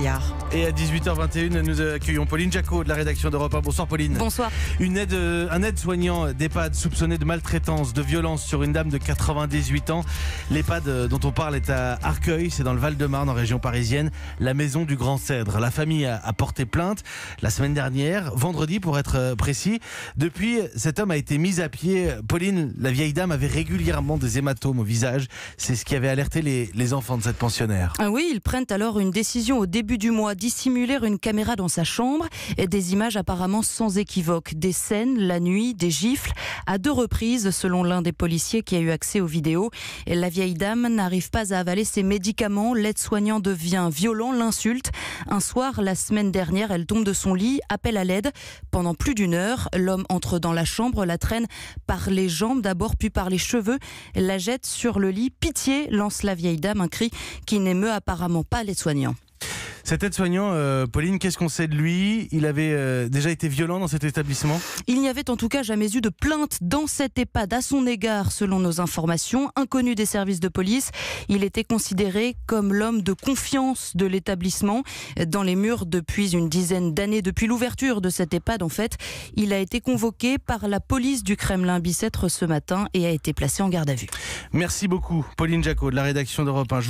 regard. Et à 18h21, nous accueillons Pauline Jacot de la rédaction d'Europe 1. Bonsoir Pauline. Bonsoir. Un aide-soignant d'EHPAD soupçonné de maltraitance, de violence sur une dame de 98 ans. L'EHPAD dont on parle est à Arcueil, c'est dans le Val-de-Marne, en région parisienne, la maison du Grand Cèdre. La famille a porté plainte la semaine dernière, vendredi pour être précis. Depuis, cet homme a été mis à pied. Pauline, la vieille dame avait régulièrement des hématomes au visage. C'est ce qui avait alerté les enfants de cette pensionnaire. Ah oui, ils prennent alors une décision au début du mois, dissimuler une caméra dans sa chambre et des images apparemment sans équivoque. Des scènes, la nuit, des gifles, à 2 reprises selon l'un des policiers qui a eu accès aux vidéos. Et la vieille dame n'arrive pas à avaler ses médicaments. L'aide-soignant devient violent, l'insulte. Un soir, la semaine dernière, elle tombe de son lit, appelle à l'aide. Pendant plus d'1 heure, l'homme entre dans la chambre, la traîne par les jambes d'abord, puis par les cheveux, la jette sur le lit. Pitié, lance la vieille dame, un cri qui n'émeut apparemment pas l'aide-soignant. Cet aide-soignant, Pauline, qu'est-ce qu'on sait de lui ? Il avait déjà été violent dans cet établissement ? Il n'y avait en tout cas jamais eu de plainte dans cet EHPAD à son égard, selon nos informations. Inconnu des services de police, il était considéré comme l'homme de confiance de l'établissement. Dans les murs depuis une dizaine d'années, depuis l'ouverture de cet EHPAD en fait, il a été convoqué par la police du Kremlin-Bicêtre ce matin et a été placé en garde à vue. Merci beaucoup, Pauline Jacot de la rédaction d'Europe 1.